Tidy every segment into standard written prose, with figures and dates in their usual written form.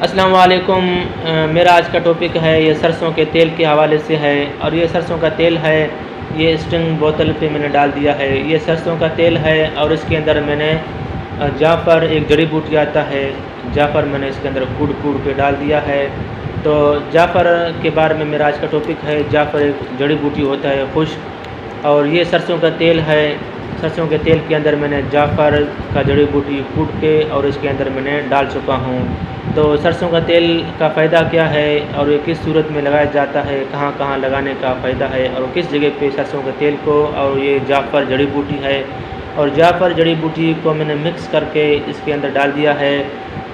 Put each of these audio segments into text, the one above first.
السلام علیکم۔ میرا آج کا ٹاپک ہے یہ سرسوں کے تیل کے حوالے سے ہے، اور یہ سرسوں کا تیل ہے، یہ اسٹنگ بوتل پہ میں نے ڈال دیا ہے۔ یہ سرسوں کا تیل ہے اور اس کے اندر میں نے جعفر، ایک جڑی بوٹی آتا ہے، جعفر میں نے اس کے اندر کوڑ کے ڈال دیا ہے۔ تو جعفر کے بارے میں میرا آج کا ٹاپک ہے۔ جعفر ایک جڑی بوٹی ہوتا ہے خشک، اور یہ سرسوں کا تیل ہے۔ سرسوں کے تیل کے اندر میں نے جعفر کا جڑی بوٹی کوٹ کے اور اس کے اندر میں نے ڈال چکا ہوں۔ تو سرسوں کا تیل کا فائدہ کیا ہے اور یہ کس صورت میں لگایا جاتا ہے، کہاں کہاں لگانے کا فائدہ ہے، اور کس جگہ پہ سرسوں کے تیل کو، اور یہ جعفر جڑی بوٹی ہے، اور جعفر جڑی بوٹی کو میں نے مکس کر کے اس کے اندر ڈال دیا ہے۔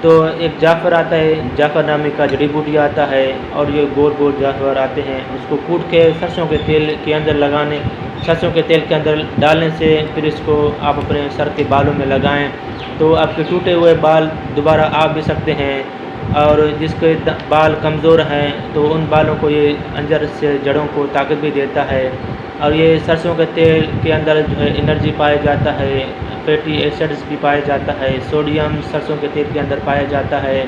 تو ایک جعفر آتا ہے، جعفر نامی کا جڑی بوٹی آتا ہے، اور یہ گول جعفر آتے ہیں۔ اس کو کوٹ کے سرسوں کے تیل کے اندر لگانے، سرسوں کے تیل کے اندر ڈالنے سے پھر اس کو آپ اپنے سر کے بالوں میں لگائیں تو آپ کے ٹوٹے ہوئے بال دوبارہ آ بھی سکتے ہیں۔ اور جس کے بال کمزور ہیں تو ان بالوں کو یہ اندر سے جڑوں کو طاقت بھی دیتا ہے۔ اور یہ سرسوں کے تیل کے اندر جو ہے انرجی پایا جاتا ہے، فیٹی ایسڈز بھی پایا جاتا ہے، سوڈیم سرسوں کے تیل کے اندر پایا جاتا ہے،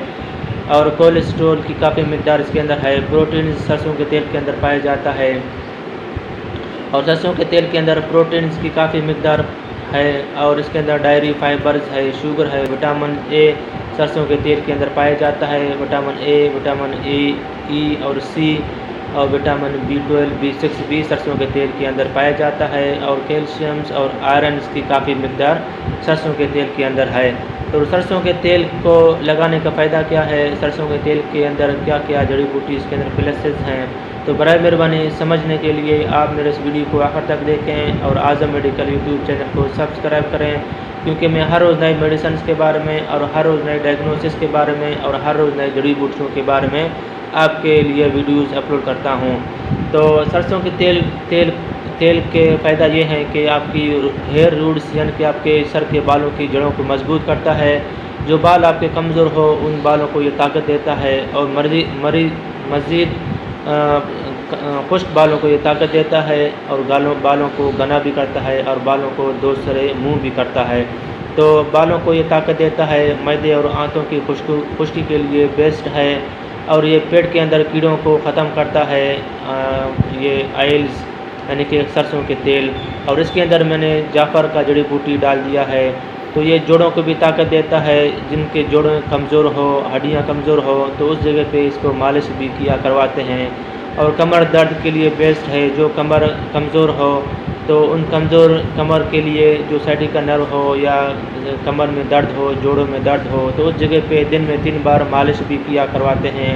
اور کولیسٹرول کی کافی مقدار اس کے اندر ہے، پروٹین سرسوں کے تیل کے اندر پایا جاتا ہے، اور سرسوں کے تیل کے اندر پروٹینز کی کافی مقدار ہے، اور اس کے اندر ڈائری فائبرز ہے، شوگر ہے، وٹامن اے سرسوں کے تیل کے اندر پایا جاتا ہے، وٹامن اے، وٹامن ای اور سی، اور وٹامن B12 B6 بھی سرسوں کے تیل کے اندر پایا جاتا ہے، اور کیلشیمز اور آئرنز کی کافی مقدار سرسوں کے تیل کے اندر ہے۔ تو سرسوں کے تیل کو لگانے کا فائدہ کیا ہے، سرسوں کے تیل کے اندر کیا کیا جڑی بوٹی اس کے اندر پلسز ہیں، تو برائے مہربانی سمجھنے کے لیے آپ میرے اس ویڈیو کو آخر تک دیکھیں، اور اعظم میڈیکل یوٹیوب چینل کو سبسکرائب کریں، کیونکہ میں ہر روز نئے میڈیسنز کے بارے میں، اور ہر روز نئے ڈائگنوسس کے بارے میں، اور ہر روز نئے جڑی بوٹیوں کے بارے میں آپ کے لیے ویڈیوز اپلوڈ کرتا ہوں۔ تو سرسوں کے تیل کے فائدہ یہ ہے کہ آپ کی ہیئر روٹس، یعنی کہ آپ کے سر کے بالوں کی جڑوں کو مضبوط کرتا ہے۔ جو بال آپ کے کمزور ہو ان بالوں کو یہ طاقت دیتا ہے، اور مزید خشک بالوں کو یہ طاقت دیتا ہے، اور بالوں کو گھنا بھی کرتا ہے، اور بالوں کو دو سرے منہ بھی کرتا ہے۔ تو بالوں کو یہ طاقت دیتا ہے، معدے اور آنتوں کی خشکی کے لیے بیسٹ ہے، اور یہ پیٹ کے اندر کیڑوں کو ختم کرتا ہے، یہ آئلز یعنی کہ سرسوں کے تیل۔ اور اس کے اندر میں نے جعفر کا جڑی بوٹی ڈال دیا ہے، تو یہ جوڑوں کو بھی طاقت دیتا ہے، جن کے جوڑیں کمزور ہو، ہڈیاں کمزور ہو تو اس جگہ پہ اس کو مالش بھی کیا کرواتے ہیں۔ اور کمر درد کے لیے بیسٹ ہے، جو کمر کمزور ہو تو ان کمزور کمر کے لیے، جو سائٹیکا نرو ہو یا کمر میں درد ہو، جوڑوں میں درد ہو تو اس جگہ پہ دن میں 3 بار مالش بھی کیا کرواتے ہیں۔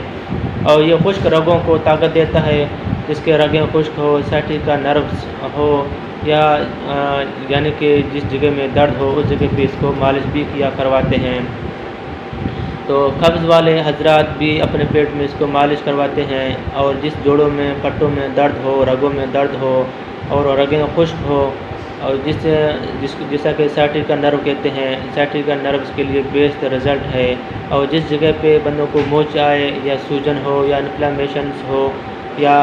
اور یہ خشک رگوں کو طاقت دیتا ہے، جس کے رگیں خشک ہو، سائٹیکا نروز ہو، یا یعنی کہ جس جگہ میں درد ہو اس جگہ پہ اس کو مالش بھی کیا کرواتے ہیں۔ تو قبض والے حضرات بھی اپنے پیٹ میں اس کو مالش کرواتے ہیں، اور جس جوڑوں میں پٹوں میں درد ہو، رگوں میں درد ہو، اور رگیں خشک ہو، اور جیسا کہ سائٹیکا نرو کہتے ہیں، سائٹیکا نروز کے لیے بیسٹ رزلٹ ہے۔ اور جس جگہ پہ بندوں کو موچ آئے، یا سوجن ہو، یا انفلامیشنز ہو، یا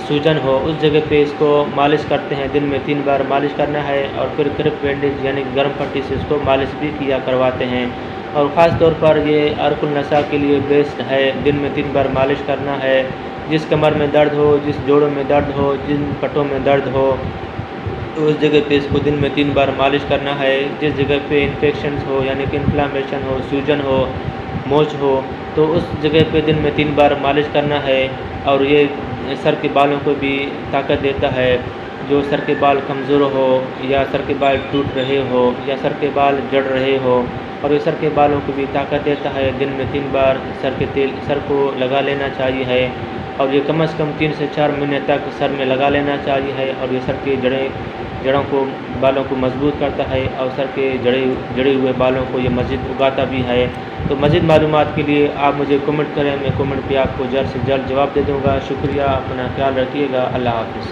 سوجن ہو، اس جگہ پہ اس کو مالش کرتے ہیں، دن میں 3 بار مالش کرنا ہے، اور پھر کرپ بینڈیج یعنی گرم پٹی سے اس کو مالش بھی کیا کرواتے ہیں۔ اور خاص طور پر یہ عرق النساء کے لیے بیسٹ ہے، دن میں 3 بار مالش کرنا ہے۔ جس کمر میں درد ہو، جس جوڑوں میں درد ہو، جن پٹوں میں درد ہو تو اس جگہ پہ اس کو دن میں 3 بار مالش کرنا ہے۔ جس جگہ پہ انفیکشنز ہو، یعنی کہ انفلامیشن ہو، سوجن ہو، موچ ہو تو اس جگہ پہ دن میں 3 بار مالش کرنا ہے۔ اور یہ سر کے بالوں کو بھی طاقت دیتا ہے، جو سر کے بال کمزور ہو، یا سر کے بال ٹوٹ رہے ہو، یا سر کے بال جڑ رہے ہو، اور یہ سر کے بالوں کو بھی طاقت دیتا ہے۔ دن میں 3 بار سر کو لگا لینا چاہیے ہے، اور یہ کم از کم 3 سے 4 مہینے تک سر میں لگا لینا چاہیے ہے، اور یہ سر کی جڑوں کو، بالوں کو مضبوط کرتا ہے، اور سر کے جڑے ہوئے بالوں کو یہ مزید اگاتا بھی ہے۔ تو مزید معلومات کے لیے آپ مجھے کمنٹ کریں، میں کمنٹ پہ آپ کو جلد سے جلد جواب دے دوں گا۔ شکریہ، اپنا خیال رکھیے گا، اللہ حافظ۔